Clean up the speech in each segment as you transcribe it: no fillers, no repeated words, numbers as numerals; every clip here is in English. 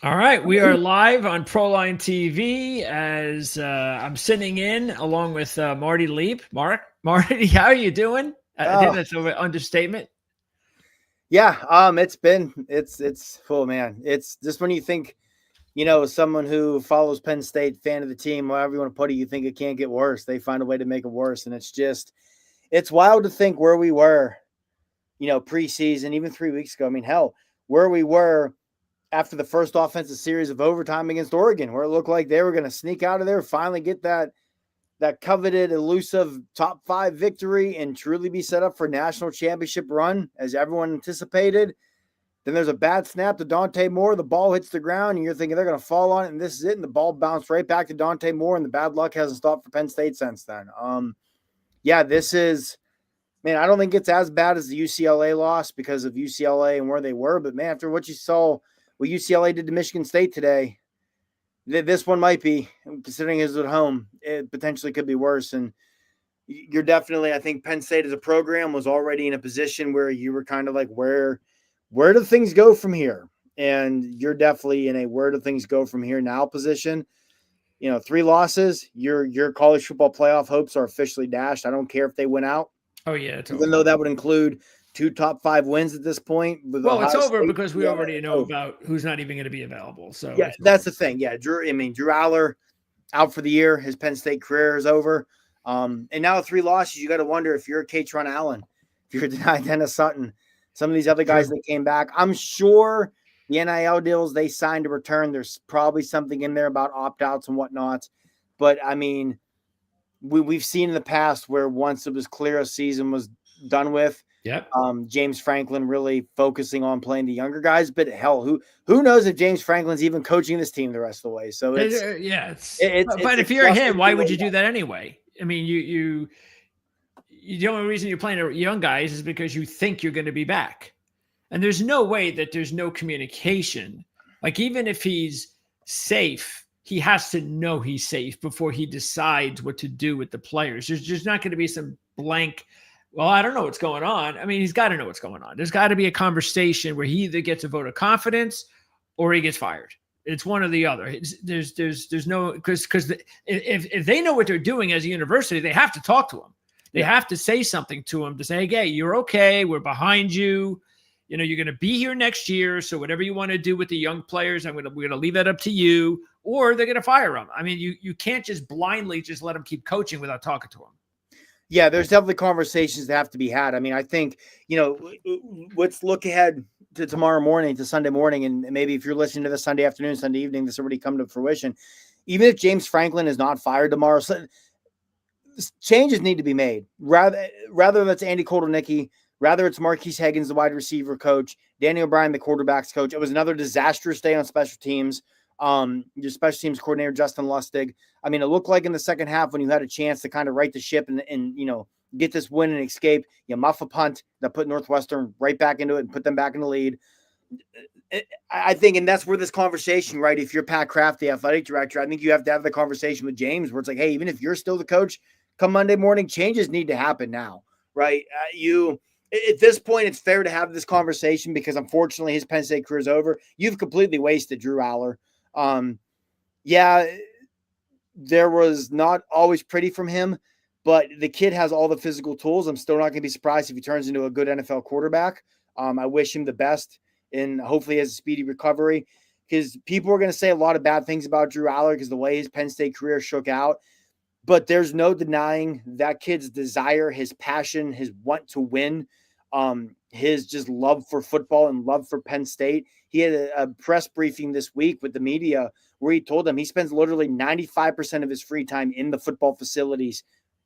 All right, we are live on Proline TV as I'm sitting in along with Marty Leap. Marty, how are you doing? I think Oh, that's an understatement. yeah. It's full, man. It's just when you think, someone who follows Penn State, fan of the team, however you want to put it, you think it can't get worse. They find a way to make it worse. And it's wild to think where we were, preseason, even 3 weeks ago. I mean, hell, where we were after the first offensive series of overtime against Oregon, where it looked like they were going to sneak out of there, finally get that coveted, elusive top 5 victory and truly be set up for national championship run as everyone anticipated. Then there's a bad snap to Dante Moore. The ball hits the ground, and you're thinking they're going to fall on it, and this is it. And the ball bounced right back to Dante Moore, and the bad luck hasn't stopped for Penn State since then. Yeah, this is, man, I don't think it's as bad as the UCLA loss because of UCLA and where they were. But, man, after what you saw, what UCLA did to Michigan State today, this one might be, considering it's at home, it potentially could be worse. And you're definitely, I think Penn State as a program was already in a position where you were kind of like, where do things go from here? And you're definitely in a where do things go from here now position. 3 losses, your college football playoff hopes are officially dashed. I don't care if they win out, Oh yeah, it's even over. though that would include 2 top 5 wins at this point with Well, it's Ohio over State. because we Yeah, already know over. about who's not even going to be available. So Yeah, it's that's over. the thing. Yeah, Drew Aller out for the year. His Penn State career is over. And now 3 losses, you got to wonder if you're Katron Allen, if you're denied Dennis Sutton, some of these other guys True. that came back. I'm sure the NIL deals they signed to return, there's probably something in there about opt-outs and whatnot. But, I mean, we've seen in the past where once it was clear a season was done with, Yep. James Franklin really focusing on playing the younger guys. But hell, who knows if James Franklin's even coaching this team the rest of the way? So Yeah, it's it's but if you're exhausting him, to why would know you do that. that anyway? I mean, the only reason you're playing young guys is because you think you're going to be back. And there's no way that there's no communication. Like, even if he's safe, he has to know he's safe before he decides what to do with the players. There's just not going to be some blank, well, I don't know what's going on. I mean, he's got to know what's going on. There's got to be a conversation where he either gets a vote of confidence or he gets fired. It's one or the other. There's no, because if they know what they're doing as a university, they have to talk to him. They have to say something to him to say, hey, you're okay. We're behind you. You're going to be here next year. So whatever you want to do with the young players, we're going to leave that up to you, or they're going to fire them. I mean, you can't just blindly just let them keep coaching without talking to them. Yeah, there's definitely conversations that have to be had. I mean, I think, let's look ahead to tomorrow morning, to Sunday morning, and maybe if you're listening to this Sunday afternoon, Sunday evening, this already come to fruition. Even if James Franklin is not fired tomorrow, changes need to be made. Rather that's Andy Kotelnicki, rather it's Marquise Higgins, the wide receiver coach, Danny O'Brien, the quarterbacks coach. It was another disastrous day on special teams. Your special teams coordinator, Justin Lustig. I mean, it looked like in the second half when you had a chance to kind of right the ship and get this win and escape, you muff a punt that put Northwestern right back into it and put them back in the lead. I think, and that's where this conversation, right? If you're Pat Kraft, the athletic director, I think you have to have the conversation with James where it's like, hey, even if you're still the coach, come Monday morning, changes need to happen now, right? At this point, it's fair to have this conversation because unfortunately his Penn State career is over. You've completely wasted Drew Aller. Yeah, there was not always pretty from him, but the kid has all the physical tools. I'm still not going to be surprised if he turns into a good NFL quarterback. I wish him the best and hopefully he has a speedy recovery because people are going to say a lot of bad things about Drew Aller because the way his Penn State career shook out. But there's no denying that kid's desire, his passion, his want to win, his just love for football and love for Penn State. He had a press briefing this week with the media where he told them he spends literally 95% of his free time in the football facilities.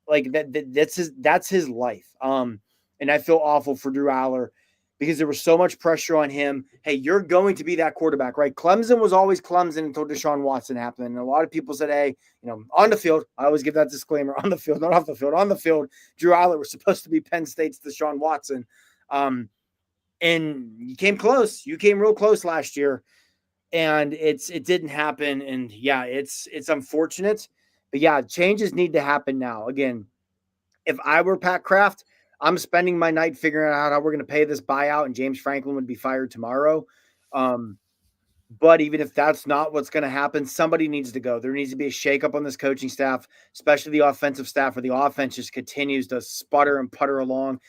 Like that's his life. And I feel awful for Drew Aller because there was so much pressure on him. Hey, you're going to be that quarterback, right? Clemson was always Clemson until Deshaun Watson happened. And a lot of people said, hey, on the field, I always give that disclaimer, on the field, not off the field. On the field, Drew Aller was supposed to be Penn State's Deshaun Watson. And you came close. You came real close last year. And it didn't happen. And yeah, it's unfortunate. But yeah, changes need to happen now. Again, if I were Pat Kraft, I'm spending my night figuring out how we're going to pay this buyout, and James Franklin would be fired tomorrow. Um, But even if that's not what's going to happen, somebody needs to go. There needs to be a shakeup on this coaching staff, especially the offensive staff, where the offense just continues to sputter and putter along.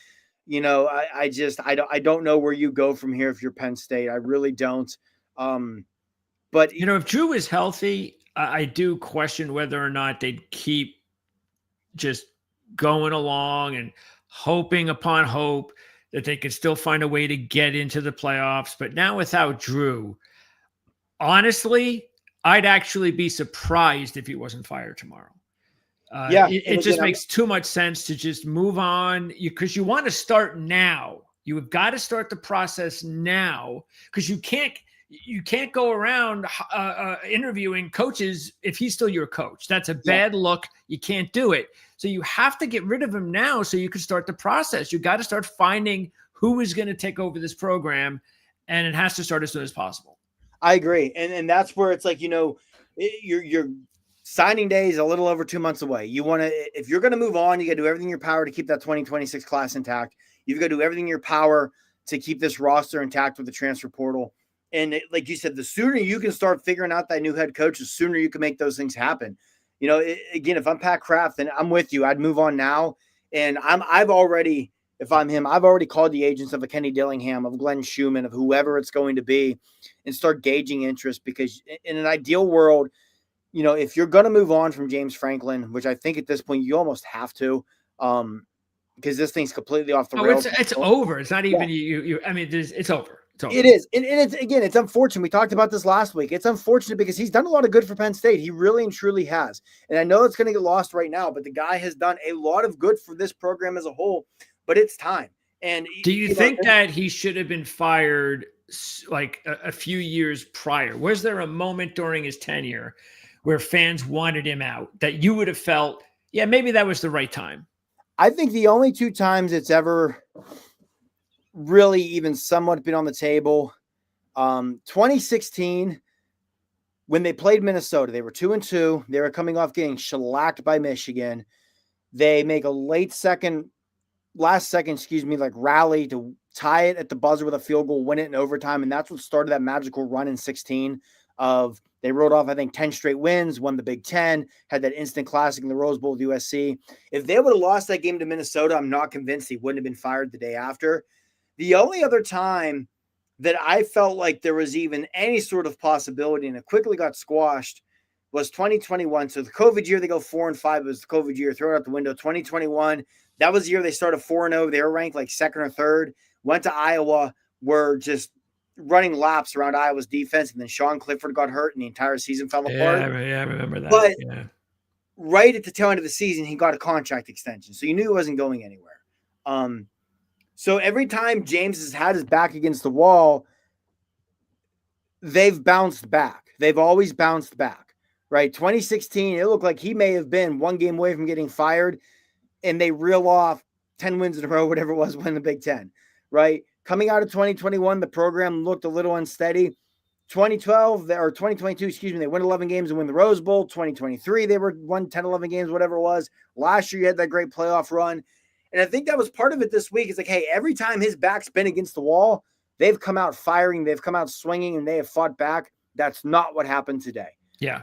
I don't know where you go from here if you're Penn State. I really don't. But if Drew is healthy, I do question whether or not they'd keep just going along and hoping upon hope that they could still find a way to get into the playoffs. But now without Drew, honestly, I'd actually be surprised if he wasn't fired tomorrow. It just makes too much sense to just move on because you want to start now. You have got to start the process now because you can't go around interviewing coaches if he's still your coach. That's a bad look. You can't do it. So you have to get rid of him now so you can start the process. You got to start finding who is going to take over this program, and it has to start as soon as possible. I agree. And that's where it's like, your signing day is a little over 2 months away. You want to, if you're going to move on, you got to do everything in your power to keep that 2026 class intact. You've got to do everything in your power to keep this roster intact with the transfer portal. And like you said, the sooner you can start figuring out that new head coach, the sooner you can make those things happen. Again, if I'm Pat Kraft, then I'm with you. I'd move on now. And if I'm him, I've already called the agents of a Kenny Dillingham, of Glenn Schumann, of whoever it's going to be, and start gauging interest. Because in an ideal world, if you're going to move on from James Franklin, which I think at this point you almost have to, because this thing's completely off the rails. It's over. It's not even you. I mean, it's over. It is. And it's unfortunate. We talked about this last week. It's unfortunate because he's done a lot of good for Penn State. He really and truly has. And I know it's going to get lost right now, but the guy has done a lot of good for this program as a whole, but it's time. And do you think that he should have been fired like a few years prior? Was there a moment during his tenure where fans wanted him out that you would have felt, yeah, maybe that was the right time? I think the only two times it's ever really even somewhat been on the table, 2016, when they played Minnesota, they were 2-2. They were coming off getting shellacked by Michigan. They make a last second, rally to tie it at the buzzer with a field goal, win it in overtime. And that's what started that magical run in 16 of they wrote off, I think, 10 straight wins, won the Big Ten, had that instant classic in the Rose Bowl with USC. If they would have lost that game to Minnesota, I'm not convinced he wouldn't have been fired the day after. The only other time that I felt like there was even any sort of possibility, and it quickly got squashed, was 2021. So the COVID year, they go 4-5. It was the COVID year, throw it out the window. 2021, that was the year they started 4-0. They were ranked like second or third, went to Iowa, were just running laps around Iowa's defense, and then Sean Clifford got hurt and the entire season fell apart. Yeah, I remember that. But right at the tail end of the season, he got a contract extension. So you knew he wasn't going anywhere. So every time James has had his back against the wall, they've bounced back. They've always bounced back, right? 2016, it looked like he may have been one game away from getting fired, and they reel off 10 wins in a row, whatever it was, win the Big Ten, right? Coming out of 2021, the program looked a little unsteady. 2022, they win 11 games and win the Rose Bowl. 2023, they won 10, 11 games, whatever it was. Last year, you had that great playoff run. And I think that was part of it this week. It's like, hey, every time his back's been against the wall, they've come out firing, they've come out swinging, and they have fought back. That's not what happened today. Yeah.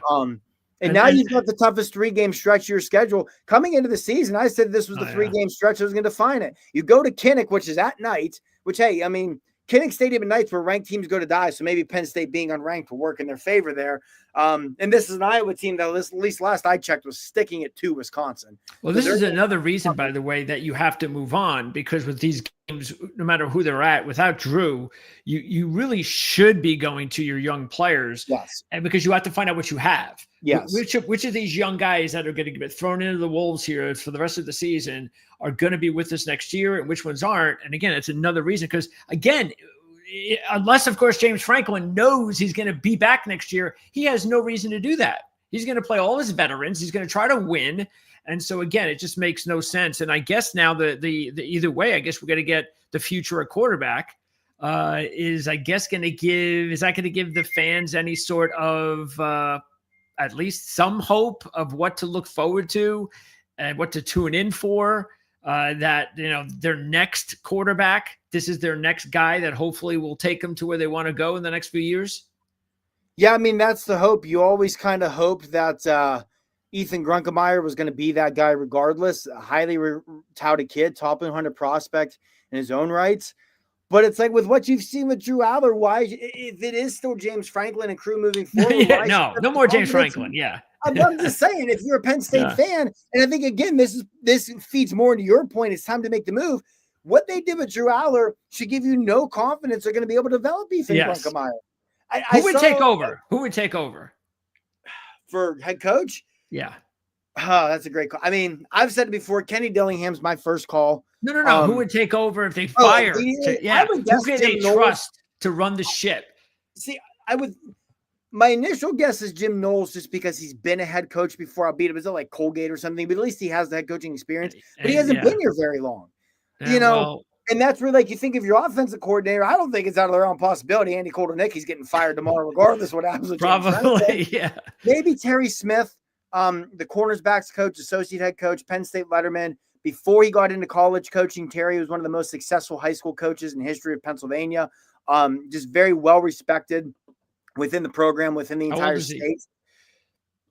And now you've got the toughest 3-game stretch of your schedule. Coming into the season, I said this was the 3-game stretch that was going to define it. You go to Kinnick, which is at night, which, hey, I mean, Kinnick Stadium at nights where ranked teams go to die, so maybe Penn State being unranked will work in their favor there. And this is an Iowa team that, at least last I checked, was sticking it to Wisconsin. Well, this is another reason, by the way, that you have to move on, because with these games, no matter who they're at, without Drew, you really should be going to your young players. Yes. And because you have to find out what you have. Yes. Which of these young guys that are going to get thrown into the wolves here for the rest of the season are going to be with us next year, and which ones aren't? And again, it's another reason, because again, unless, of course, James Franklin knows he's going to be back next year, he has no reason to do that. He's going to play all his veterans. He's going to try to win. And so, again, it just makes no sense. And I guess now the either way, I guess we're going to get the future of quarterback is that going to give the fans any sort of at least some hope of what to look forward to and what to tune in for? That, their next quarterback, this is their next guy that hopefully will take them to where they want to go in the next few years? Yeah, I mean, that's the hope. You always kind of hope that Ethan Grunkemeyer was going to be that guy regardless. A highly touted kid, top 100 prospect in his own rights. But it's like with what you've seen with Drew Aller, why, if it is still James Franklin and crew moving forward, Yeah, why? no more James Franklin. Yeah. I'm just saying, if you're a Penn State fan, and I think, again, this feeds more into your point, it's time to make the move. What they did with Drew Aller should give you no confidence they're going to be able to develop Ethan Grunkemeyer. Who would take over? Who would take over for head coach? Yeah. Oh, that's a great call. I mean, I've said it before. Kenny Dillingham's my first call. No. Who would take over if they fire? Who can they trust to run the ship? See, my initial guess is Jim Knowles, just because he's been a head coach before. I'll beat him. Is it like Colgate or something? But at least he has the head coaching experience. But he hasn't been here very long. And that's where, like, you think of your offensive coordinator. I don't think it's out of their own possibility. Andy Koldernicki's getting fired tomorrow, regardless of what happens with probably. Yeah. Maybe Terry Smith, the cornersbacks coach, associate head coach, Penn State letterman. Before he got into college coaching, Terry was one of the most successful high school coaches in the history of Pennsylvania. Just very well respected within the program, within the entire state.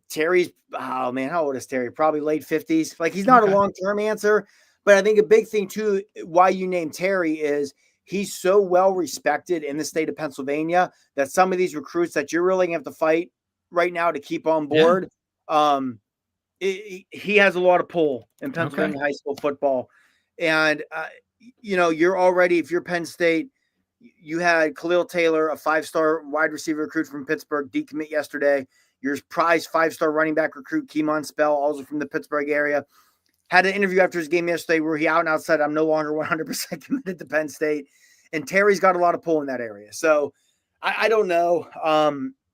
Terry's, oh man, how old is Terry? Probably late 50s. Like, he's not a long-term answer. But I think a big thing, too, why you named Terry is he's so well respected in the state of Pennsylvania that some of these recruits that you're really going to have to fight right now to keep on board, he has a lot of pull in Pennsylvania high school football. And, you're already, if you're Penn State, you had Khalil Taylor, a 5-star wide receiver recruit from Pittsburgh, decommit yesterday. Your prize 5-star running back recruit, Keemon Spell, also from the Pittsburgh area. Had an interview after his game yesterday where he out and out said, I'm no longer 100% committed to Penn State. And Terry's got a lot of pull in that area. So I don't know.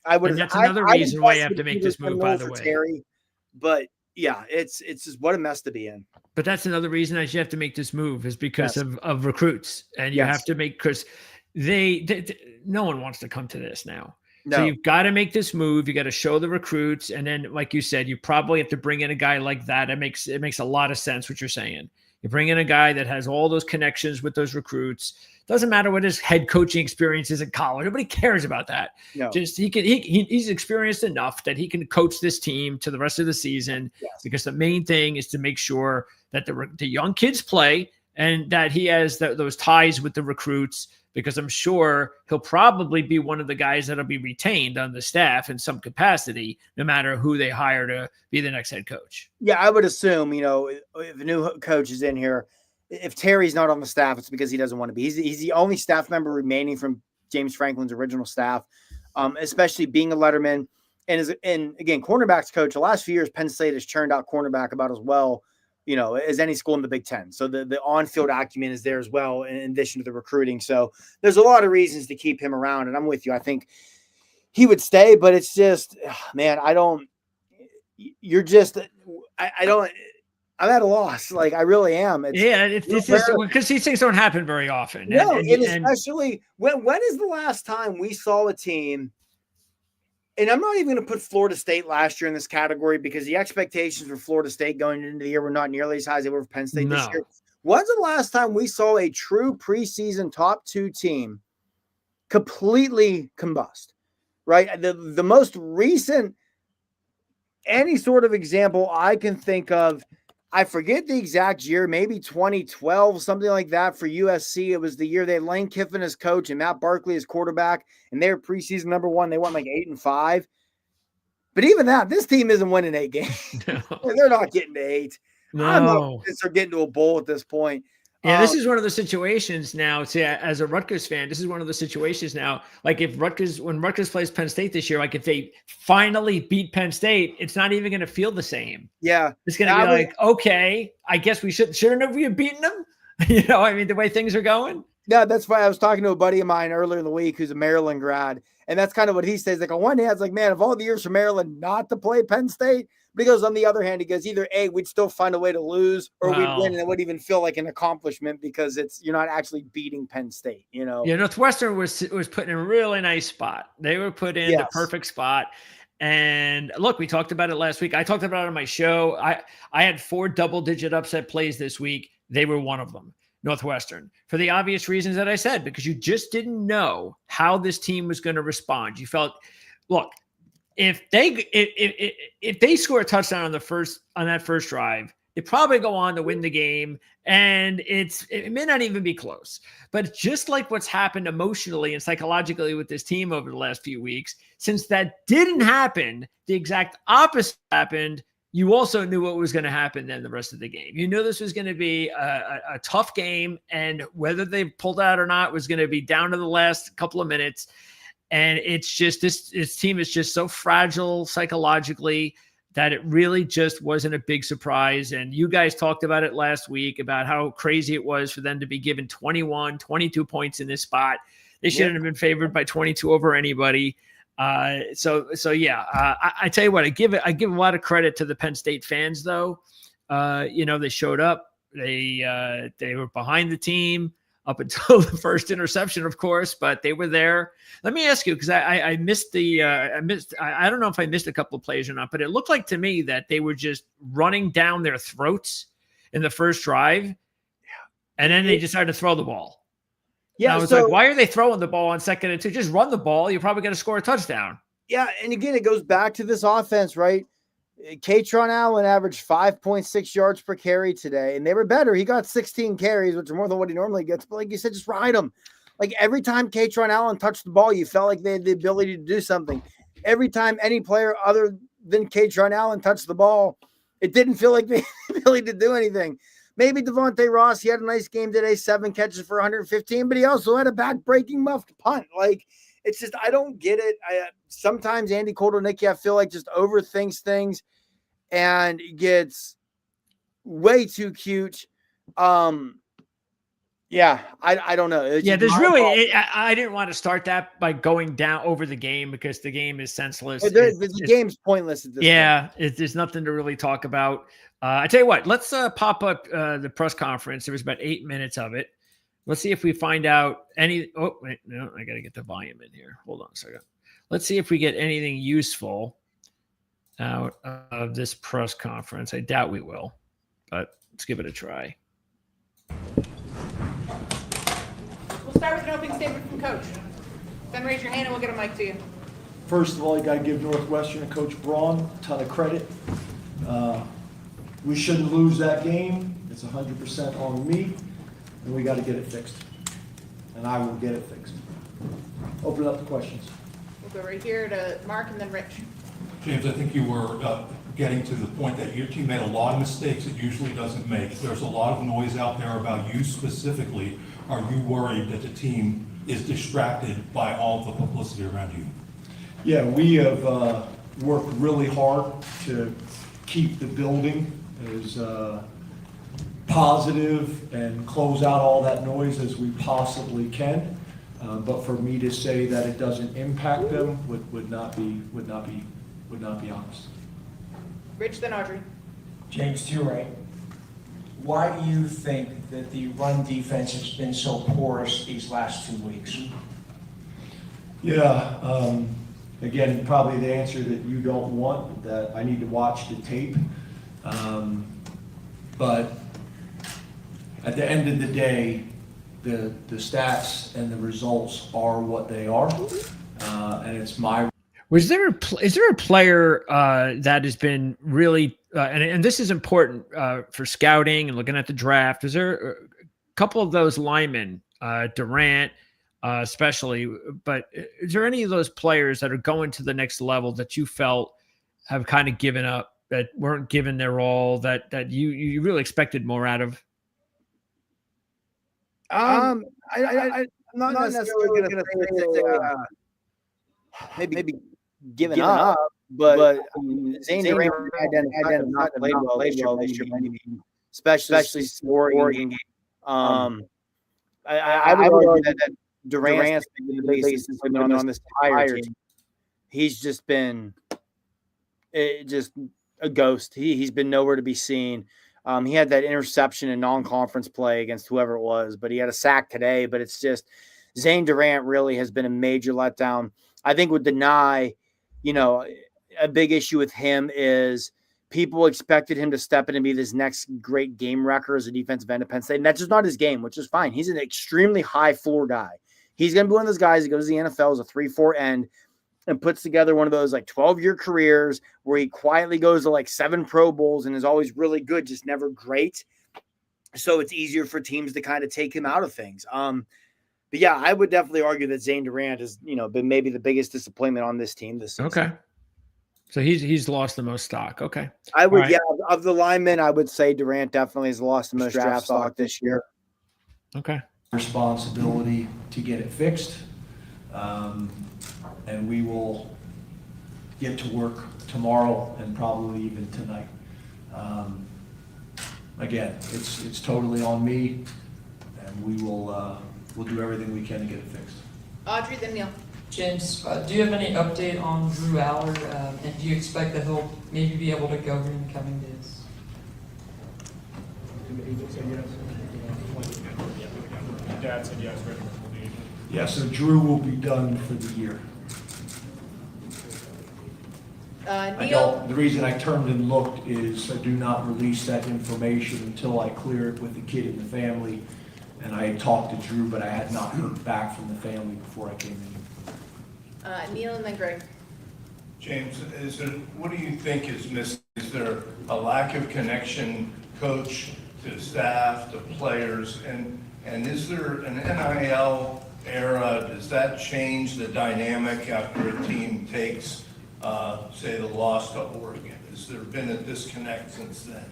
That's another reason why you have to make this move, by the way. Terry. But yeah, it's just what a mess to be in. But that's another reason that you have to make this move, is because of recruits. And you have to make, because no one wants to come to this now. No. So you've got to make this move. You got to show the recruits. And then, like you said, you probably have to bring in a guy like that. It makes a lot of sense what you're saying. You bring in a guy that has all those connections with those recruits. Doesn't matter what his head coaching experience is in college. Nobody cares about that. No. Just he's experienced enough that he can coach this team to the rest of the season. Yes. Because the main thing is to make sure that the young kids play and that he has those ties with the recruits. Because I'm sure he'll probably be one of the guys that'll be retained on the staff in some capacity, no matter who they hire to be the next head coach. Yeah, I would assume, if a new coach is in here, if Terry's not on the staff, it's because he doesn't want to be. He's the only staff member remaining from James Franklin's original staff, especially being a letterman. And again, cornerbacks coach, the last few years, Penn State has churned out cornerback about as well, as any school in the Big Ten. So the on-field acumen is there as well, in addition to the recruiting. So there's a lot of reasons to keep him around. And I'm with you. I think he would stay, but it's just, man, I'm at a loss. Like, I really am. It's because these things don't happen very often. No, and especially when is the last time we saw a team, and I'm not even going to put Florida State last year in this category, because the expectations for Florida State going into the year were not nearly as high as they were for Penn State this year. When's the last time we saw a true preseason top 2 team completely combust, right? The most recent, any sort of example I can think of, I forget the exact year, maybe 2012, something like that for USC. It was the year they had Lane Kiffin as coach and Matt Barkley as quarterback, and they were preseason number 1. They went like 8-5. But even that, this team isn't winning 8 games. No. They're not getting to 8. No. I'm not convinced they're getting to a bowl at this point. Yeah, this is one of the situations now. See, as a Rutgers fan, this is one of the situations now. Like, when Rutgers plays Penn State this year, like if they finally beat Penn State, it's not even going to feel the same. Yeah, it's going to be like, okay, I guess we shouldn't have beaten them. The way things are going. Yeah, that's why I was talking to a buddy of mine earlier in the week who's a Maryland grad, and that's kind of what he says. Like, on one hand, it's like, man, of all the years for Maryland not to play Penn State. But he goes, on the other hand, he goes, either A, we'd still find a way to lose, or we'd win, and it wouldn't even feel like an accomplishment because you're not actually beating Penn State, Yeah, Northwestern was put in a really nice spot. They were put in the perfect spot. And look, we talked about it last week. I talked about it on my show. I had 4 double-digit upset plays this week. They were one of them, Northwestern, for the obvious reasons that I said, because you just didn't know how this team was going to respond. You felt look, if they score a touchdown on that first drive, they probably go on to win the game, and it may not even be close. But just like what's happened emotionally and psychologically with this team over the last few weeks, since that didn't happen, the exact opposite happened. You also knew what was going to happen then the rest of the game. You knew this was going to be a tough game, and whether they pulled out or not was going to be down to the last couple of minutes. And it's just this team is just so fragile psychologically that it really just wasn't a big surprise. And you guys talked about it last week about how crazy it was for them to be given 21, 22 points in this spot. They shouldn't have been favored by 22 over anybody. So yeah, I tell you what, I give a lot of credit to the Penn State fans though. They showed up, they were behind the team up until the first interception, of course, but they were there. Let me ask you, because I missed I don't know if I missed a couple of plays or not, but it looked like to me that they were just running down their throats in the first drive. And then they decided to throw the ball. Yeah, I was like, why are they throwing the ball on 2nd and 2? Just run the ball. You're probably going to score a touchdown. Yeah, and again, it goes back to this offense, right? Katron Allen averaged 5.6 yards per carry today, and they were better. He got 16 carries, which are more than what he normally gets. But like you said, just ride him. Like every time Katron Allen touched the ball, you felt like they had the ability to do something. Every time any player other than Katron Allen touched the ball, it didn't feel like they had the ability to do anything. Maybe Devontae Ross, he had a nice game today, 7 catches for 115, but he also had a back-breaking muffed punt. Like, it's just, I don't get it. Sometimes Andy Kotelnicki, I feel like, just overthinks things and gets way too cute. Yeah, I don't know. Yeah, there's really, I didn't want to start that by going down over the game because the game is senseless. The game's pointless at this point. There's nothing to really talk about. I tell you what, let's pop up the press conference. There was about 8 minutes of it. Let's see if we find out any. Oh, wait, no, I got to get the volume in here. Hold on a second. Let's see if we get anything useful out of this press conference. I doubt we will, but let's give it a try. We'll start with an opening statement from Coach. Then raise your hand and we'll get a mic to you. First of all, you got to give Northwestern and Coach Braun a ton of credit. We shouldn't lose that game. It's 100% on me, and we got to get it fixed. And I will get it fixed. Open it up to questions. We'll go right here to Mark and then Rich. James, I think you were getting to the point that your team made a lot of mistakes it usually doesn't make. There's a lot of noise out there about you specifically. Are you worried that the team is distracted by all the publicity around you? Yeah, we have worked really hard to keep the building as positive and close out all that noise as we possibly can. But for me to say that it doesn't impact them would not be honest. Rich, then Audrey. James, to your right. Why do you think that the run defense has been so porous these last 2 weeks? Yeah, again, probably the answer that you don't want, that I need to watch the tape. But at the end of the day, the stats and the results are what they are, and it's my. Is there a player that has been really and this is important for scouting and looking at the draft? Is there a couple of those linemen, Durant especially, but is there any of those players that are going to the next level that you felt have kind of given up, that weren't given their all, that you really expected more out of? I'm not necessarily going to say maybe giving up, but Zane Durant had not played well this year, especially scoring. I would argue that Durant's been the basis on this entire team. He's just been just a ghost. He's been nowhere to be seen. He had that interception in non-conference play against whoever it was, but he had a sack today. But it's just Zane Durant really has been a major letdown. I think with Denai, a big issue with him is people expected him to step in and be this next great game wrecker as a defensive end at Penn State. And that's just not his game, which is fine. He's an extremely high floor guy. He's going to be one of those guys that goes to the NFL as a 3-4 end. and puts together one of those like 12-year careers where he quietly goes to like 7 Pro Bowls and is always really good, just never great. So it's easier for teams to kind of take him out of things. But yeah, I would definitely argue that Zane Durant has, been maybe the biggest disappointment on this team this season. Okay. So he's lost the most stock. Okay. I would, All right. yeah, of the linemen, I would say Durant definitely has lost the most draft stock this year. Okay. Responsibility to get it fixed. And we will get to work tomorrow and probably even tonight. Again, it's totally on me, and we'll do everything we can to get it fixed. Audrey, then Neil. James, do you have any update on Drew Aller, and do you expect that he'll maybe be able to go in the coming days? Dad said yes, ready for the league. Yeah, so Drew will be done for the year. Neil. The reason I turned and looked is I do not release that information until I clear it with the kid and the family. And I had talked to Drew, but I had not heard back from the family before I came in. Neil and then Greg. James, what do you think is missing? Is there a lack of connection, coach to staff, to players? And is there an NIL era? Does that change the dynamic after a team takes, say, the loss to Oregon? Has there been a disconnect since then?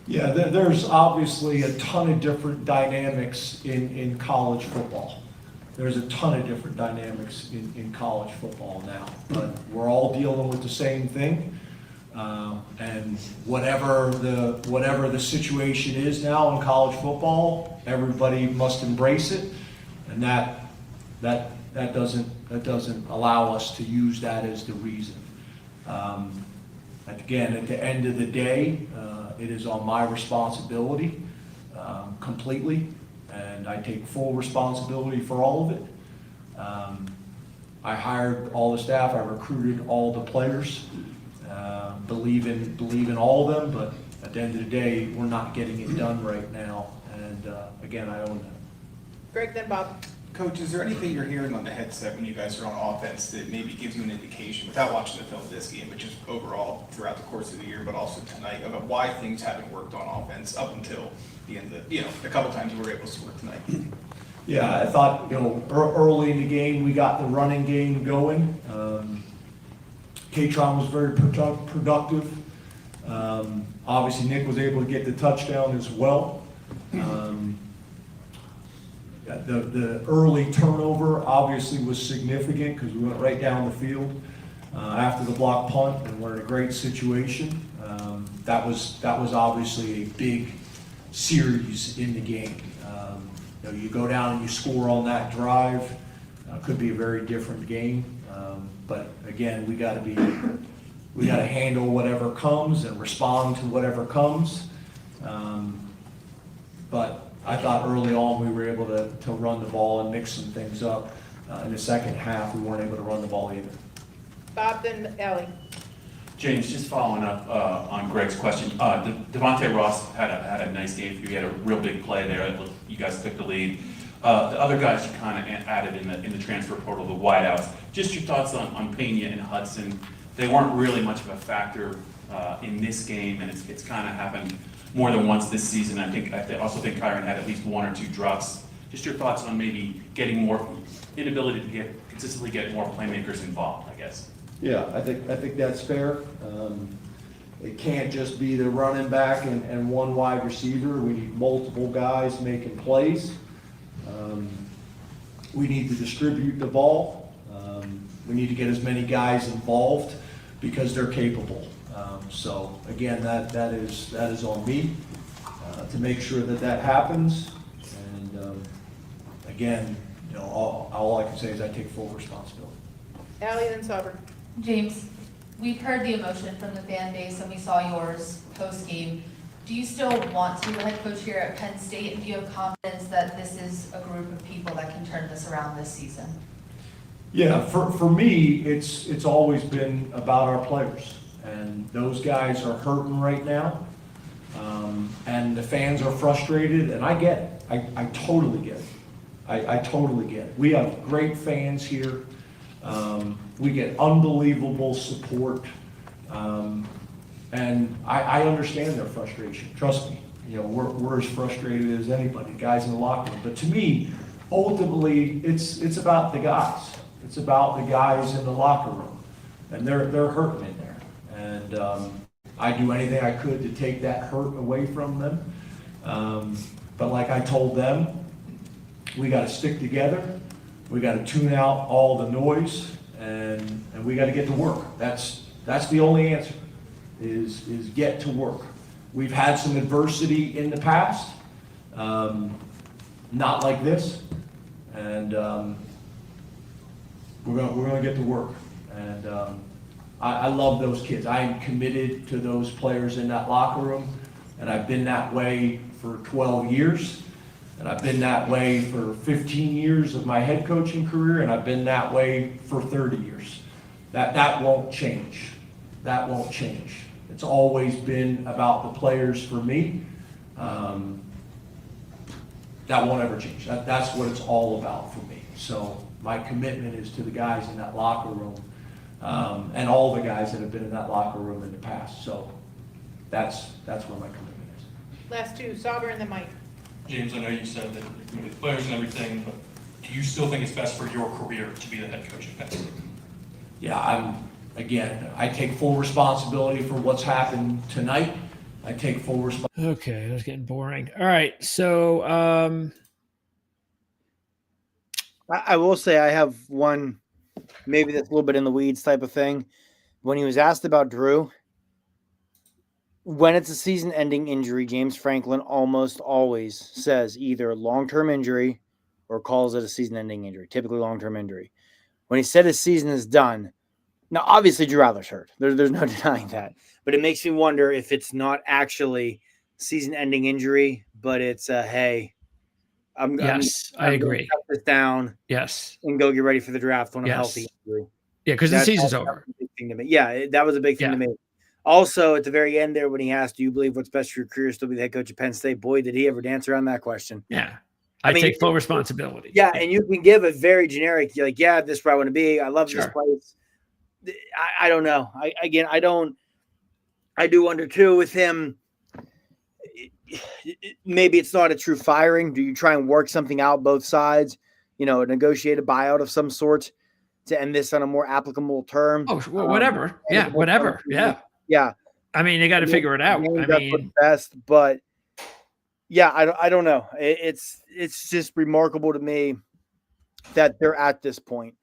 Yeah, there's obviously a ton of different dynamics in college football. There's a ton of different dynamics in college football now, but we're all dealing with the same thing. And whatever the situation is now in college football, everybody must embrace it, and that doesn't allow us to use that as the reason. Again, at the end of the day, it is on my responsibility completely, and I take full responsibility for all of it. I hired all the staff, I recruited all the players, believe in all of them, but at the end of the day, we're not getting it done right now, and again, I own that. Greg, then Bob. Coach, is there anything you're hearing on the headset when you guys are on offense that maybe gives you an indication, without watching the film of this game, but just overall throughout the course of the year, but also tonight, about why things haven't worked on offense up until the end of the, a couple times you were able to score tonight? Yeah, I thought, early in the game, we got the running game going. K-Tron was very productive. Obviously, Nick was able to get the touchdown as well. The early turnover obviously was significant because we went right down the field after the block punt, and we're in a great situation. That was obviously a big series in the game. You go down and you score on that drive, could be a very different game. But again, we got to handle whatever comes and respond to whatever comes. But I thought early on we were able to run the ball and mix some things up. In the second half, we weren't able to run the ball either. Bob, then Ellie. James, just following up on Greg's question, Devontae Ross had a nice game for you. He had a real big play there. You guys took the lead. The other guys you kind of added in the transfer portal, the wideouts. Just your thoughts on Pena and Hudson. They weren't really much of a factor in this game, and it's kind of happened more than once this season. I also think Kyron had at least 1 or 2 drops. Just your thoughts on maybe getting more inability to consistently get more playmakers involved, I guess. Yeah, I think that's fair. It can't just be the running back and one wide receiver. We need multiple guys making plays. We need to distribute the ball. We need to get as many guys involved because they're capable. So again, that is on me to make sure that happens. And again, all I can say is I take full responsibility. Ellie, then Sauber. James, we've heard the emotion from the fan base and we saw yours post-game. Do you still want to be the head coach here at Penn State, and do you have confidence that this is a group of people that can turn this around this season? Yeah, for me, it's always been about our players, and those guys are hurting right now, and the fans are frustrated, and I get it. I totally get it. I totally get it. We have great fans here. We get unbelievable support. And I understand their frustration. Trust me. We're as frustrated as anybody, guys in the locker room. But to me, ultimately, it's about the guys. It's about the guys in the locker room. And they're hurting in there. And I do anything I could to take that hurt away from them. But like I told them, we got to stick together. We got to tune out all the noise, and we got to get to work. That's the only answer, is get to work. We've had some adversity in the past, not like this, and we're gonna get to work. And I love those kids. I am committed to those players in that locker room, and I've been that way for 12 years. And I've been that way for 15 years of my head coaching career, and I've been that way for 30 years. That won't change. That won't change. It's always been about the players for me. That won't ever change. That's what it's all about for me. So my commitment is to the guys in that locker room, and all the guys that have been in that locker room in the past. So that's where my commitment is. Last two, Sauber and then Mike. James, I know you said that you're committed to players and everything, but do you still think it's best for your career to be the head coach of Penn State? Yeah, I take full responsibility for what's happened tonight. I take full responsibility. Okay, that's getting boring. All right, so I will say I have one, maybe that's a little bit in the weeds type of thing. When he was asked about Drew, when it's a season-ending injury, James Franklin almost always says either long-term injury or calls it a season-ending injury, typically long-term injury. When he said his season is done, now obviously Drew Aller's hurt. There's no denying that. But it makes me wonder if it's not actually season-ending injury, but it's hey, I'm I agree. Cut this down. Yes. And go get ready for the draft on a healthy injury. Yeah, because the season's over. That was a big thing to me. Yeah, that was a big thing to me. Also, at the very end there, when he asked, do you believe what's best for your career is to be the head coach of Penn State? Boy, did he ever dance around that question. Yeah. I mean, take full responsibility. Yeah, and you can give a very generic, like, yeah, this is where I want to be. I love this place. I don't know. I do wonder, too, with him, maybe it's not a true firing. Do you try and work something out both sides? Negotiate a buyout of some sort to end this on a more applicable term? Oh, whatever. Whatever. Yeah. Yeah. I mean, they got to figure it out. I mean, best, but yeah, I don't know. It's just remarkable to me that they're at this point.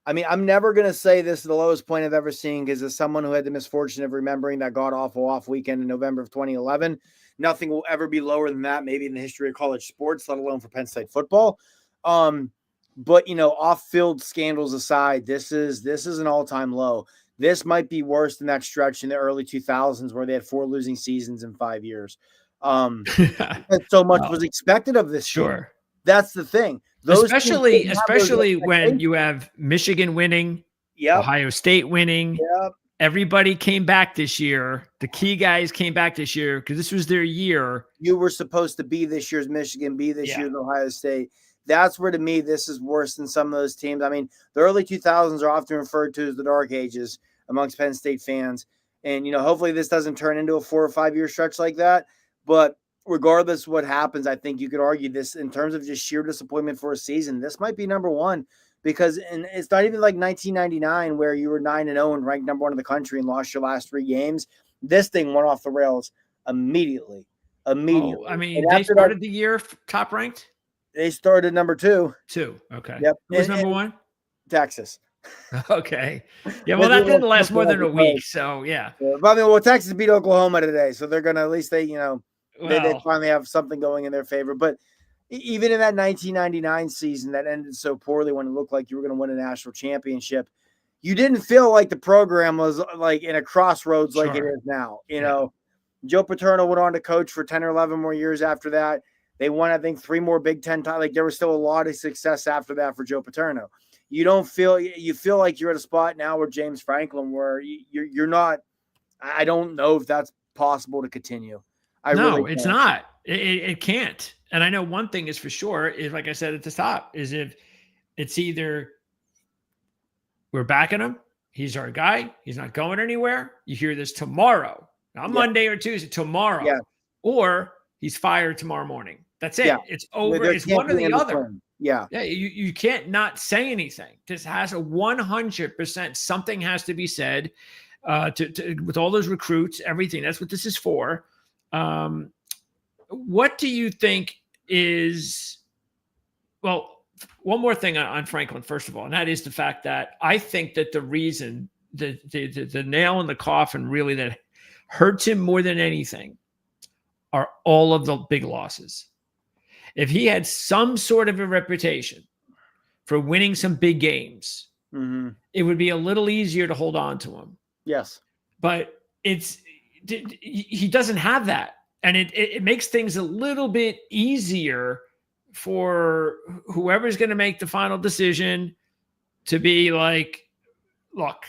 I mean, I'm never going to say this is the lowest point I've ever seen, because as someone who had the misfortune of remembering that god-awful off weekend in November of 2011, nothing will ever be lower than that, maybe in the history of college sports, let alone for Penn State football. But, off-field scandals aside, this is an all-time low. This might be worse than that stretch in the early 2000s where they had 4 losing seasons in 5 years. So much was expected of this. Sure. That's the thing. Especially when you have Michigan winning, Ohio State winning. Yep. Everybody came back this year. The key guys came back this year because this was their year. You were supposed to be this year's Michigan, be this year's Ohio State. That's where, to me, this is worse than some of those teams. I mean, the early 2000s are often referred to as the dark ages amongst Penn State fans. And, hopefully this doesn't turn into a 4 or 5 year stretch like that. But regardless of what happens, I think you could argue this in terms of just sheer disappointment for a season. This might be number one, because it's not even like 1999 where you were 9-0 and ranked number 1 in the country and lost your last 3 games. This thing went off the rails immediately. Oh, I mean, they started the year top ranked? They started number 2. 2. Okay. Yep. Who was number 1? Texas. Okay. Yeah, well, that didn't last more than a week, so yeah. But I mean, Texas beat Oklahoma today, so they're gonna, at least they finally have something going in their favor. But even in that 1999 season that ended so poorly, when it looked like you were going to win a national championship, you didn't feel like the program was like in a crossroads like it is now. Joe Paterno went on to coach for 10 or 11 more years after that. They won, I think, 3 more Big Ten titles. Like, there was still a lot of success after that for Joe Paterno. You feel like you're at a spot now where James Franklin, where you're not. I don't know if that's possible to continue. It's not. It can't. And I know one thing is for sure is, like I said at the top, is if it's either we're backing him. He's our guy. He's not going anywhere. You hear this tomorrow, not Monday or Tuesday, tomorrow. Yeah. Or he's fired tomorrow morning. That's it. Yeah. It's over. There It's can't one or be the any other. plan. Yeah. Yeah, you can't not say anything. This has a 100%. Something has to be said to with all those recruits, everything. That's what this is for. What do you think is? Well, one more thing on Franklin, first of all, and that is the fact that I think that the reason the nail in the coffin really that hurts him more than anything are all of the big losses. If he had some sort of a reputation for winning some big games, it would be a little easier to hold on to him. Yes. But he doesn't have that. And it makes things a little bit easier for whoever's going to make the final decision to be like, look,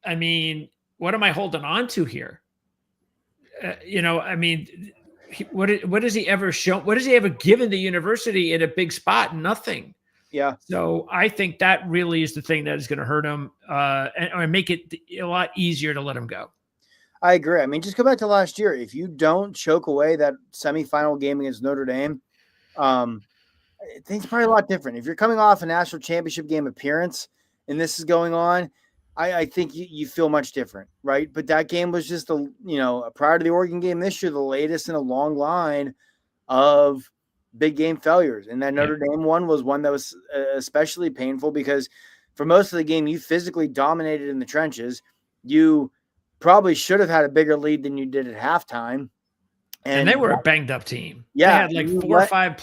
I mean, what am I holding on to here? I mean, what has he ever shown? What has he ever given the university in a big spot? Nothing. Yeah. So I think that really is the thing that is going to hurt him and make it a lot easier to let him go. I agree. I mean, just go back to last year. If you don't choke away that semifinal game against Notre Dame, things are probably a lot different. If you're coming off a national championship game appearance and this is going on, I think you feel much different, right? But that game was just prior to the Oregon game this year, the latest in a long line of big game failures. And that Notre Dame one was one that was especially painful because for most of the game, you physically dominated in the trenches. You probably should have had a bigger lead than you did at halftime. And they were a banged up team. Yeah. They had like 4 or 5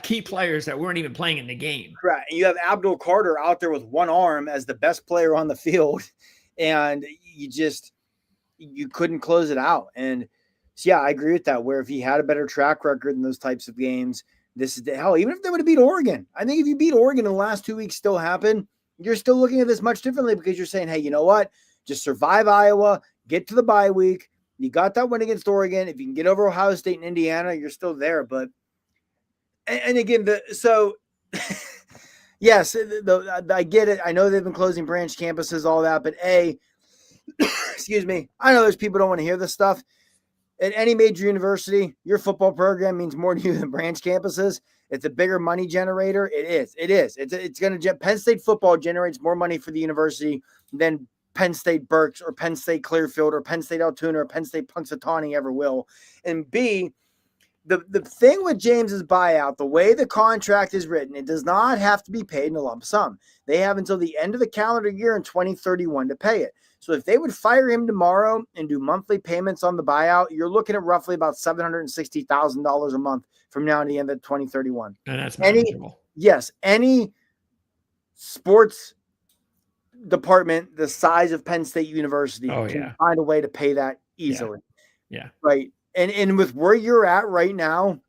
key players that weren't even playing in the game. Right. And you have Abdul Carter out there with one arm as the best player on the field. And you couldn't close it out. And so, yeah, I agree with that. Where if he had a better track record in those types of games, this is even if they would have beat Oregon. I think if you beat Oregon and the last 2 weeks still happen, you're still looking at this much differently because you're saying, hey, you know what? Just survive Iowa, get to the bye week. You got that win against Oregon. If you can get over Ohio State and Indiana, you're still there. But, and again, yes, I get it. I know they've been closing branch campuses, all that. But excuse me, I know there's people don't want to hear this stuff. At any major university, your football program means more to you than branch campuses. It's a bigger money generator. It is. It's going to Penn State football generates more money for the university than Penn State Berks or Penn State Clearfield or Penn State Altoona or Penn State Punxsutawney ever will. And B, the thing with James's buyout, the way the contract is written, it does not have to be paid in a lump sum. They have until the end of the calendar year in 2031 to pay it. So if they would fire him tomorrow and do monthly payments on the buyout, you're looking at roughly about $760,000 a month from now to the end of 2031. And that's manageable. Any sports department the size of Penn State University can find a way to pay that easily. Yeah. Right. And with where you're at right now,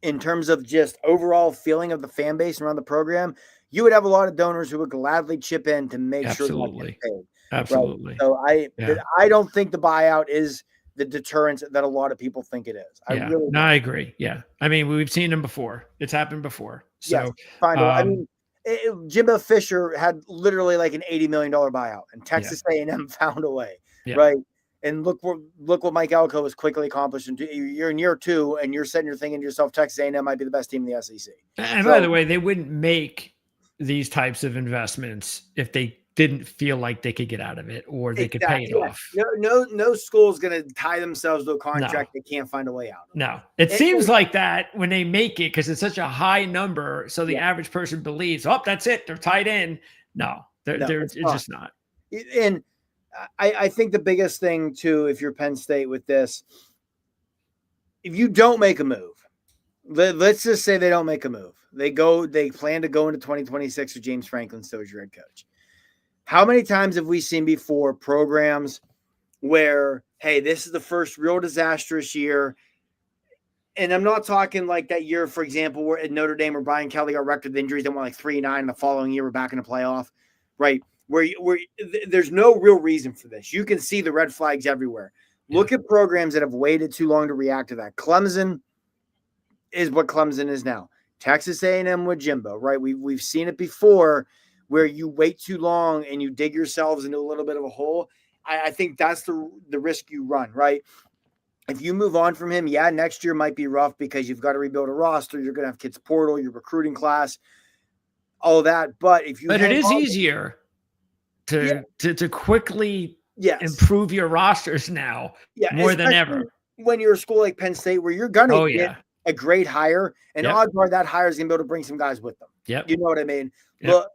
in terms of just overall feeling of the fan base around the program, you would have a lot of donors who would gladly chip in to make sure that gets paid. Absolutely. Right? So I don't think the buyout is the deterrent that a lot of people think it is. I agree. Yeah. I mean, we've seen them before. It's happened before. So I mean, Jimbo Fisher had literally like an $80 million buyout, and Texas A&M found a way, right? And look what Mike Elko has quickly accomplished. You're in year 2, and you're thinking to yourself, Texas A&M might be the best team in the SEC. And by the way, they wouldn't make these types of investments if they didn't feel like they could get out of it or they could pay it off. No school is going to tie themselves to a contract they can't find a way out of. No, it seems like that when they make it because it's such a high number. So the average person believes, oh, that's it. They're tied in. No, it's just not. And I think the biggest thing too, if you're Penn State with this, if you don't make a move, let's just say they don't make a move. They plan to go into 2026 with James Franklin still as your head coach. How many times have we seen before programs where, hey, this is the first real disastrous year? And I'm not talking like that year, for example, where at Notre Dame where Brian Kelly got wrecked with injuries and went like 3-9 and the following year we're back in the playoff, right? Where there's no real reason for this. You can see the red flags everywhere. Look at programs that have waited too long to react to that. Clemson is what Clemson is now. Texas A&M with Jimbo, right? We've seen it before where you wait too long and you dig yourselves into a little bit of a hole. I think that's the risk you run, right? If you move on from him, yeah, next year might be rough because you've got to rebuild a roster. You're going to have kids portal, your recruiting class, all that. But if you, but it is easier to quickly improve your rosters now more than ever. When you're a school like Penn State, where you're going to get a great hire, and odds are that hire is going to be able to bring some guys with them. Yep. You know what I mean? Yep.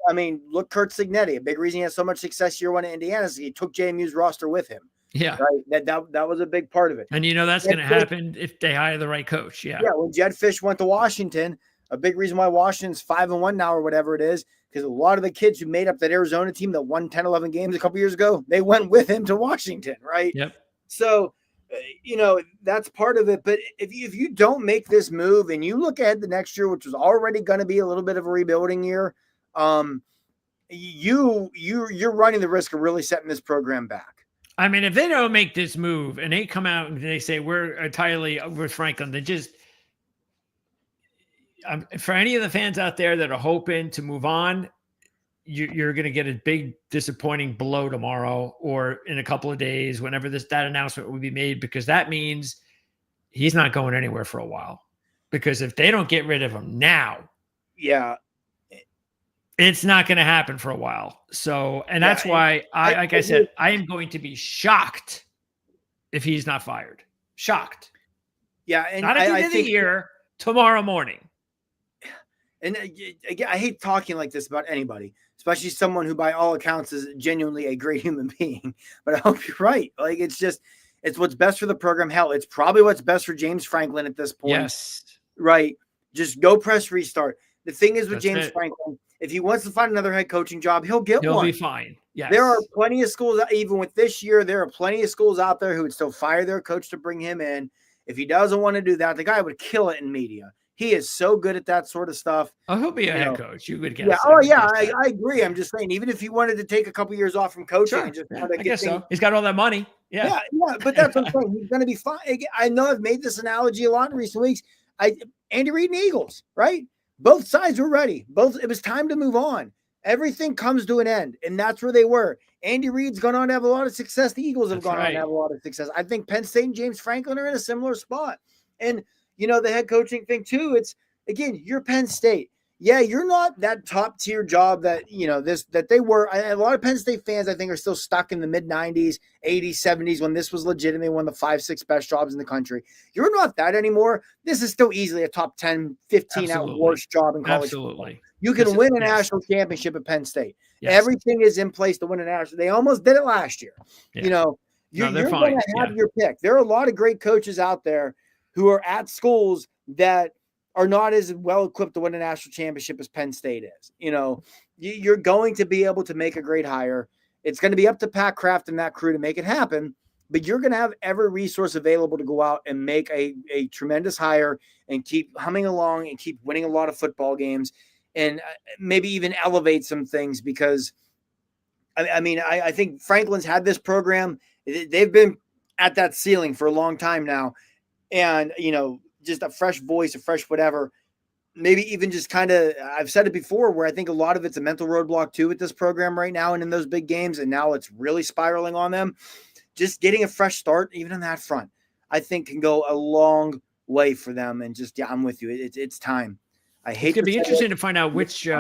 Look, Kurt Signetti. A big reason he had so much success year one at Indiana is he took JMU's roster with him. Yeah. Right. That was a big part of it. And that's going to happen if they hire the right coach. Yeah. Yeah. When Jed Fish went to Washington, a big reason why Washington's 5-1 now or whatever it is, because a lot of the kids who made up that Arizona team that won 10, 11 games a couple years ago, they went with him to Washington. Right. Yep. So, that's part of it. But if you don't make this move and you look ahead the next year, which was already going to be a little bit of a rebuilding year, you're running the risk of really setting this program back. I mean, if they don't make this move and they come out and they say we're entirely with Franklin, they just for any of the fans out there that are hoping to move on, you're going to get a big disappointing blow tomorrow or in a couple of days, whenever that announcement will be made, because that means he's not going anywhere for a while. Because if they don't get rid of him now, it's not going to happen for a while. So, and that's why I said, I am going to be shocked if he's not fired. Shocked. Yeah. And not at the end of the year, tomorrow morning. And again, I hate talking like this about anybody, especially someone who by all accounts is genuinely a great human being, but I hope you're right. Like, it's what's best for the program. Hell, it's probably what's best for James Franklin at this point. Yes. Right. Just go press restart. The thing is with James Franklin, if he wants to find another head coaching job, he'll get one. He'll be fine. Yes. There are plenty of schools, even with this year, there are plenty of schools out there who would still fire their coach to bring him in. If he doesn't want to do that, the guy would kill it in media. He is so good at that sort of stuff. Oh, he'll be a head coach. You would guess. Yeah. Oh, yeah. I agree. I'm just saying, even if he wanted to take a couple years off from coaching, and just I guess so. He's got all that money. Yeah. Yeah. But that's what I'm saying. He's going to be fine. I know I've made this analogy a lot in recent weeks. Andy Reid and Eagles, right? Both sides were ready. It was time to move on. Everything comes to an end, and that's where they were. Andy Reid's gone on to have a lot of success. The Eagles have gone on to have a lot of success. I think Penn State and James Franklin are in a similar spot. And, the head coaching thing too, again, you're Penn State. Yeah, you're not that top tier job that, that they were. A lot of Penn State fans, I think, are still stuck in the mid 90s, 80s, 70s when this was legitimate, one of the 5-6 best jobs in the country. You're not that anymore. This is still easily a top 10, 15 at worst job in college. Absolutely. You can win a national championship at Penn State. Yes. Everything is in place to win a national. They almost did it last year. Yeah. You're going to have your pick. There are a lot of great coaches out there who are at schools that are not as well equipped to win a national championship as Penn State is. You're going to be able to make a great hire. It's going to be up to Pat Kraft and that crew to make it happen, but you're going to have every resource available to go out and make a tremendous hire and keep humming along and keep winning a lot of football games and maybe even elevate some things, because I think Franklin's had this program. They've been at that ceiling for a long time now. And, just a fresh voice, a fresh whatever, maybe even just kind of, I've said it before, where I think a lot of it's a mental roadblock too with this program right now and in those big games. And now it's really spiraling on them. Just getting a fresh start, even on that front, I think can go a long way for them. And just, I'm with you. It's time. It's going to be interesting to find out which, and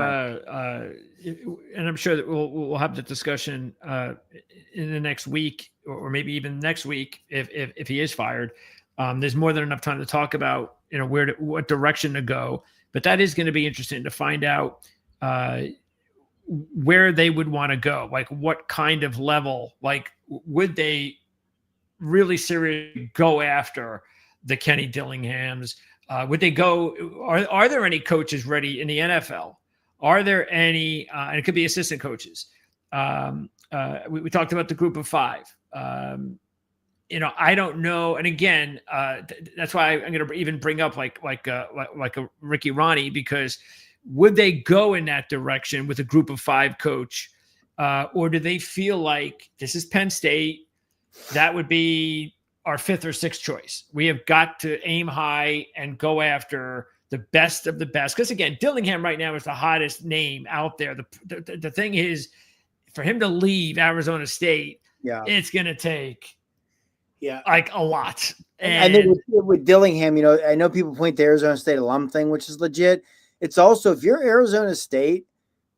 I'm sure that we'll have the discussion in the next week or maybe even next week if he is fired. There's more than enough time to talk about, what direction to go, but that is going to be interesting to find out where they would want to go. Like what kind of level, like would they really seriously go after the Kenny Dillinghams? Would they go, are there any coaches ready in the NFL? Are there any, and it could be assistant coaches. We talked about the group of 5. I don't know. And again, that's why I'm going to even bring up like a Ricky Ronnie, because would they go in that direction with a group of 5 coach? Or do they feel like this is Penn State? That would be our 5th or 6th choice. We have got to aim high and go after the best of the best. Because again, Dillingham right now is the hottest name out there. The thing is, for him to leave Arizona State, it's going to take like a lot. And I think with Dillingham, I know people point to Arizona State alum thing, which is legit. It's also, if you're Arizona State,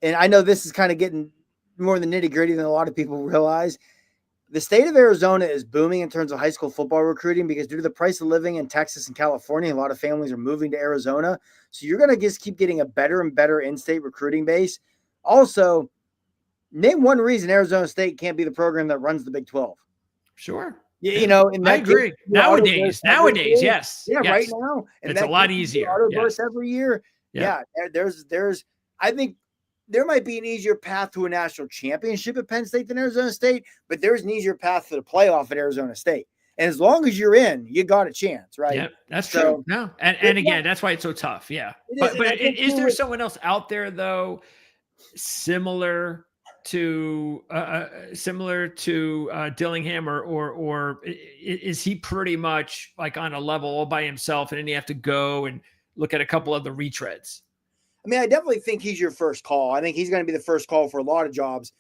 and I know this is kind of getting more in the nitty gritty than a lot of people realize, the state of Arizona is booming in terms of high school football recruiting because due to the price of living in Texas and California, a lot of families are moving to Arizona. So you're going to just keep getting a better and better in-state recruiting base. Also, name one reason Arizona State can't be the program that runs the Big 12. Sure. And I agree. Nowadays, yes. Yeah, yes. right now. And it's a lot easier. Yes. Every year. Yeah. There's, I think there might be an easier path to a national championship at Penn State than Arizona State, but there's an easier path to the playoff at Arizona State. And as long as you're in, you got a chance, right? Yeah, that's true. No. And again, that's why it's so tough. Yeah. But is there someone else out there though, similar to Dillingham, or is he pretty much like on a level all by himself, and then you have to go and look at a couple of the retreads? I mean, I definitely think he's your first call. I think he's going to be the first call for a lot of jobs,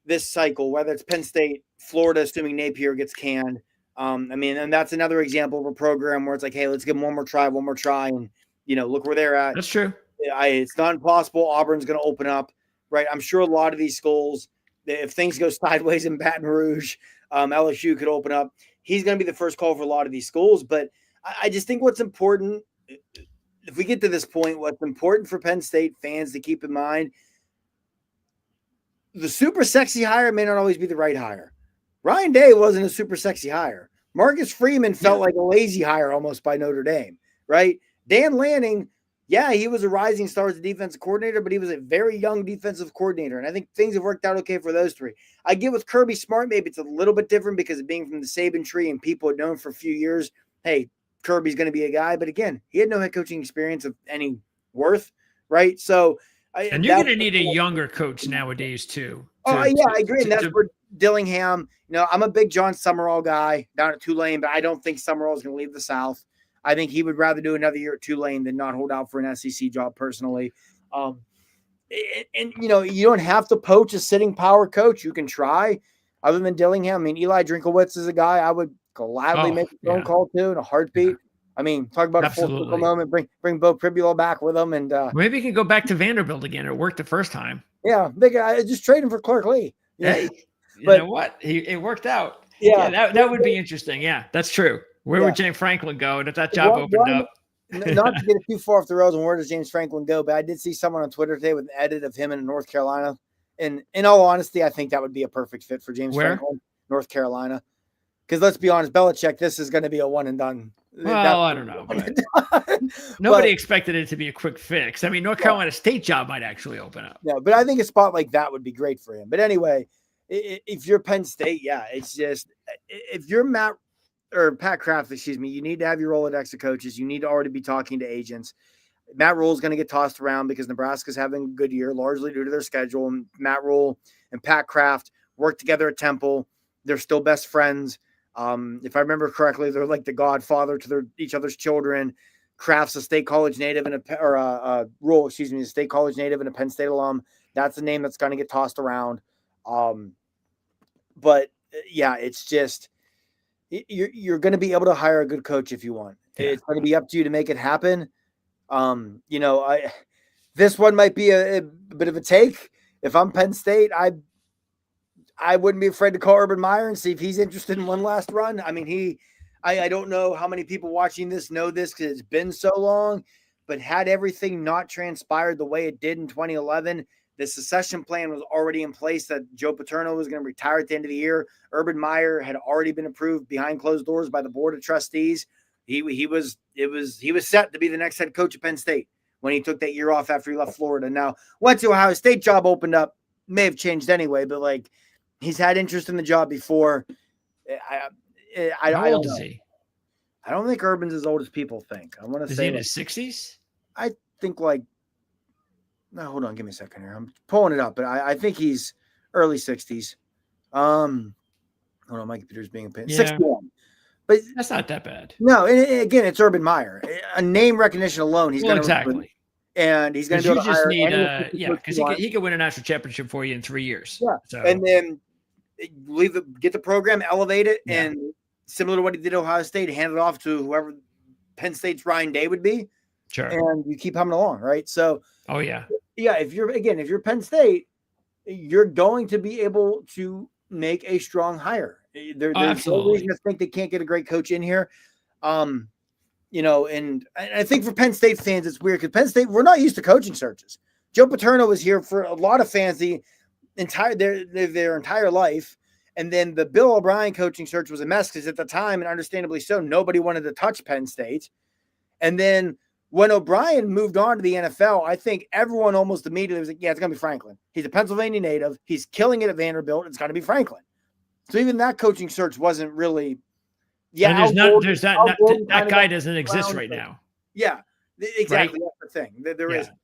this cycle, whether it's Penn State, Florida, assuming Napier gets canned. And that's another example of a program where it's like, hey, let's give them one more try, and look where they're at. That's true. It's not impossible. Auburn's going to open up, right? I'm sure a lot of these schools, if things go sideways in Baton Rouge, LSU could open up. He's going to be the first call for a lot of these schools. But I just think what's important, if we get to this point, what's important for Penn State fans to keep in mind, the super sexy hire may not always be the right hire. Ryan Day wasn't a super sexy hire. Marcus Freeman felt like a lazy hire almost by Notre Dame, right? Dan Lanning, he was a rising star as a defensive coordinator, but he was a very young defensive coordinator. And I think things have worked out okay for those three. I get with Kirby Smart, maybe it's a little bit different because of being from the Saban tree and people had known for a few years, hey, Kirby's going to be a guy. But again, he had no head coaching experience of any worth, right? So, and you're going to need a younger coach nowadays too. I agree. And that's for Dillingham. I'm a big John Summerall guy down at Tulane, but I don't think Summerall is going to leave the South. I think he would rather do another year at Tulane than not hold out for an SEC job personally. You don't have to poach a sitting power coach. You can try. Other than Dillingham, I mean, Eli Drinkowitz is a guy I would gladly make a phone call to in a heartbeat. I mean, talk about a full circle moment. Bring Bo Pribulo back with him, and maybe he can go back to Vanderbilt again. It worked the first time. Yeah, big guy. Just trade him for Clark Lee. Hey, you know what? It worked out. Yeah, that would be interesting. Yeah, that's true. Where would James Franklin go if that job opened up? Not to get it too far off the rails, and where does James Franklin go? But I did see someone on Twitter today with an edit of him in North Carolina. And in all honesty, I think that would be a perfect fit for James Franklin, North Carolina. Because let's be honest, Belichick, this is going to be a one and done. Well, I don't know. Nobody expected it to be a quick fix. I mean, North Carolina State job might actually open up. Yeah, but I think a spot like that would be great for him. But anyway, if you're Penn State, it's just if you're Pat Kraft, you need to have your Rolodex of coaches. You need to already be talking to agents. Matt Rule is going to get tossed around because Nebraska's having a good year, largely due to their schedule. And Matt Rule and Pat Kraft work together at Temple. They're still best friends. If I remember correctly, they're like the godfather to each other's children. Kraft's a State College native Rule, a State College native and a Penn State alum. That's a name that's going to get tossed around. But it's just you're going to be able to hire a good coach if you want. Yeah. It's going to be up to you to make it happen. This one might be a bit of a take. If I'm Penn State, I wouldn't be afraid to call Urban Meyer and see if he's interested in one last run. I mean, I don't know how many people watching this know this because it's been so long, but had everything not transpired the way it did in 2011, the succession plan was already in place that Joe Paterno was going to retire at the end of the year. Urban Meyer had already been approved behind closed doors by the board of trustees. He was set to be the next head coach of Penn State when he took that year off after he left Florida. Now, once the Ohio State job opened up, may have changed anyway, but he's had interest in the job before. How old is he? I don't think Urban's as old as people think. I want to say. Is he in his 60s? I think no, hold on, give me a second here. I'm pulling it up, but I think he's early 60s. Hold on, my computer's being a pain. 61. But That's not that bad. no, and again, it's Urban Meyer. A name recognition alone, he's Well, going to exactly. and he's going to be able to You just hire need, any assistant coach because you want. he could win a national championship for you in 3 years. Yeah, So and then get the program, elevate it, Yeah. and similar to what he did at Ohio State, hand it off to whoever Penn State's Ryan Day would be, sure. and you keep humming along, right? So, Oh yeah. yeah, if you're Penn State, you're going to be able to make a strong hire. There's no absolutely. reason to think they can't get a great coach in here. And I think for Penn State fans, it's weird because Penn State, we're not used to coaching searches. Joe Paterno was here for a lot of fans their entire life. And then the Bill O'Brien coaching search was a mess because at the time, and understandably so, nobody wanted to touch Penn State. And then when O'Brien moved on to the NFL, I think everyone almost immediately was like, yeah, it's going to be Franklin. He's a Pennsylvania native. He's killing it at Vanderbilt. It's got to be Franklin. So even that coaching search wasn't really – yeah, And that guy doesn't exist right now. Yeah, exactly. Right? That's the thing. There isn't.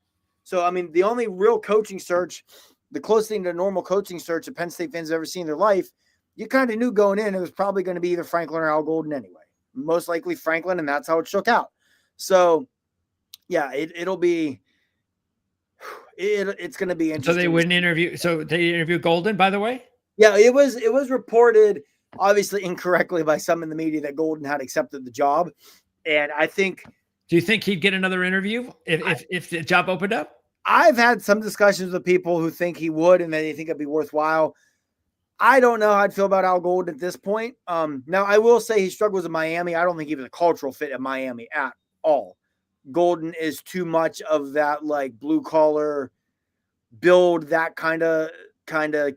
So, I mean, the only real coaching search, the closest thing to a normal coaching search that Penn State fans have ever seen in their life, you kind of knew going in it was probably going to be either Franklin or Al Golden anyway. Most likely Franklin, and that's how it shook out. So, yeah, it's going to be interesting. So they wouldn't interview. So they interview Golden, by the way? Yeah, it was reported, obviously incorrectly by some in the media, that Golden had accepted the job. And I think – Do you think he'd get another interview if the job opened up? I've had some discussions with people who think he would and that they think it'd be worthwhile. I don't know how I'd feel about Al Golden at this point. Now, I will say he struggles in Miami. I don't think he was a cultural fit at Miami at all. Golden is too much of that like blue collar build, that kind of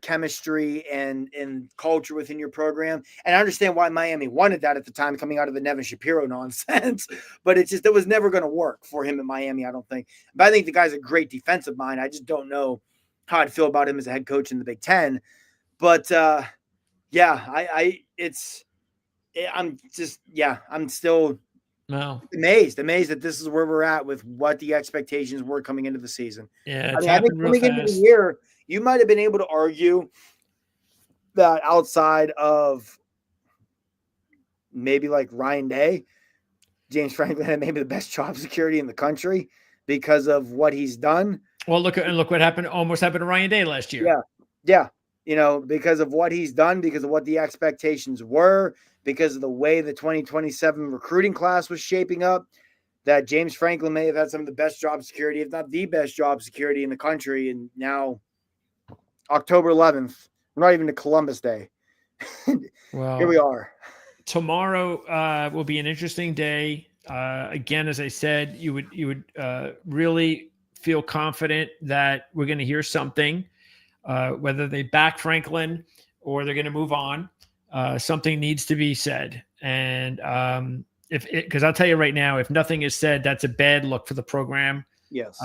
chemistry and culture within your program. And I understand why Miami wanted that at the time, coming out of the Nevin Shapiro nonsense, but it was never going to work for him in Miami, I don't think. But I think the guy's a great defensive mind. I just don't know how I'd feel about him as a head coach in the Big Ten. But I'm still amazed that this is where we're at with what the expectations were coming into the season. Yeah, I think coming into the year, you might have been able to argue that outside of maybe like Ryan Day, James Franklin had maybe the best job security in the country because of what he's done. Well, look what happened. Almost happened to Ryan Day last year. Yeah. Because of what he's done, because of what the expectations were, because of the way the 2027 recruiting class was shaping up, that James Franklin may have had some of the best job security, if not the best job security in the country. And now October 11th, we're not even to Columbus Day. Well, here we are. Tomorrow will be an interesting day. Again, as I said, you would really feel confident that we're going to hear something. Whether they back Franklin or they're going to move on, something needs to be said. And because I'll tell you right now, if nothing is said, that's a bad look for the program. Yes.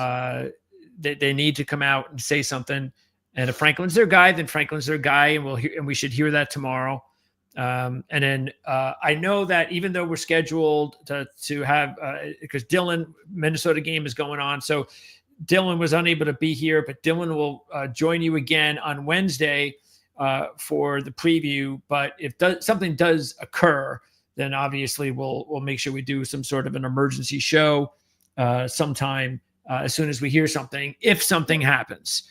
They need to come out and say something. And if Franklin's their guy, then Franklin's their guy, and we should hear that tomorrow. And then I know that even though we're scheduled to have because Minnesota game is going on, so Dylan was unable to be here, but Dylan will join you again on Wednesday for the preview. But if something does occur, then obviously we'll make sure we do some sort of an emergency show sometime as soon as we hear something, if something happens.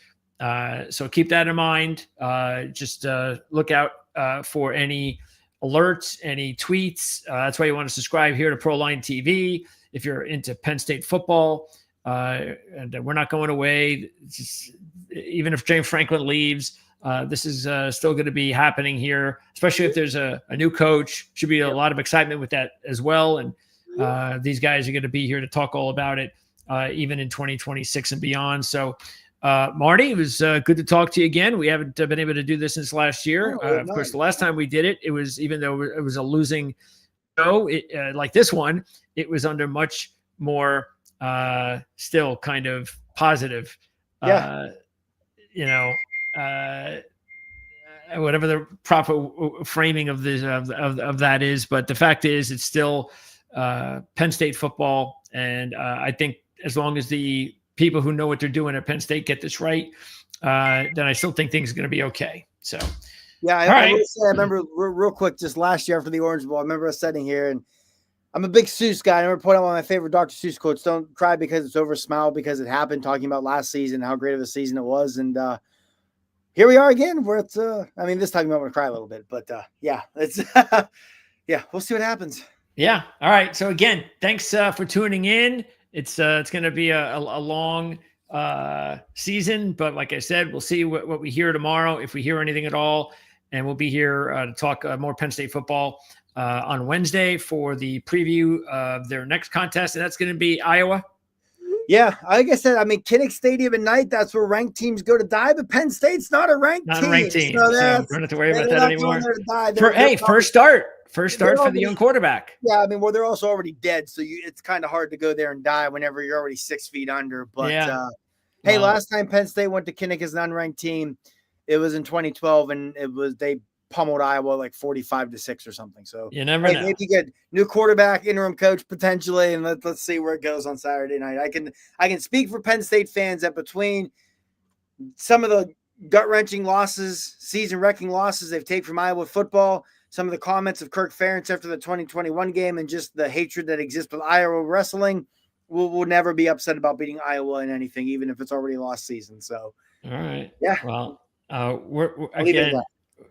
So keep that in mind. Just look out for any alerts, any tweets. That's why you want to subscribe here to ProLine TV if you're into Penn State football. And we're not going away. Even if James Franklin leaves, this is still going to be happening here, especially if there's a new coach. Should be a lot of excitement with that as well. And these guys are going to be here to talk all about it, even in 2026 and beyond. So, Marty, it was good to talk to you again. We haven't been able to do this since last year. Of course, the last time we did it, it was, even though it was a losing show, like this one, it was under much more still kind of positive, whatever the proper framing of this of that is. But the fact is, it's still Penn State football, and I think as long as the people who know what they're doing at Penn State get this right, then I still think things are going to be okay. So, Yeah, All right. I will say, I remember real quick, just last year after the Orange Bowl, I remember us sitting here, and I'm a big Seuss guy. I remember putting out one of my favorite Dr. Seuss quotes: "Don't cry because it's over, smile because it happened." Talking about last season, how great of a season it was, and here we are again. Where it's, I mean, this time you might want to cry a little bit, but yeah, it's yeah, we'll see what happens. Yeah. All right. So again, thanks for tuning in. It's going to be a long season, but like I said, we'll see what we hear tomorrow, if we hear anything at all, and we'll be here to talk more Penn State football on Wednesday for the preview of their next contest, and that's going to be Iowa. Yeah, like I said, I mean, Kinnick Stadium at night, that's where ranked teams go to die, but Penn State's not a ranked team. So we don't have to worry about that anymore. First start for the young quarterback. Yeah, I mean, well, they're also already dead, so it's kind of hard to go there and die whenever you're already 6 feet under. But hey, last time Penn State went to Kinnick as an unranked team, it was in 2012, and they pummeled Iowa like 45-6 or something. So you never know. Maybe get new quarterback, interim coach potentially, and let's see where it goes on Saturday night. I can speak for Penn State fans that between some of the gut-wrenching losses, season-wrecking losses they've taken from Iowa football, some of the comments of Kirk Ferentz after the 2021 game, and just the hatred that exists with Iowa wrestling, we'll never be upset about beating Iowa in anything, even if it's already lost season. So, all right. Yeah. Well, we're again,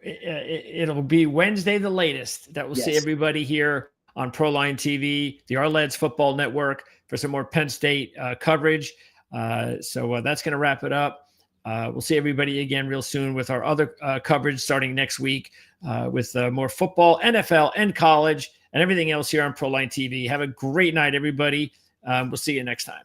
it'll be Wednesday the latest that we'll see everybody here on Proline TV, the Arled's Football Network, for some more Penn State coverage. So that's going to wrap it up. We'll see everybody again real soon with our other coverage starting next week with more football, NFL, and college, and everything else here on Proline TV. Have a great night, everybody. We'll see you next time.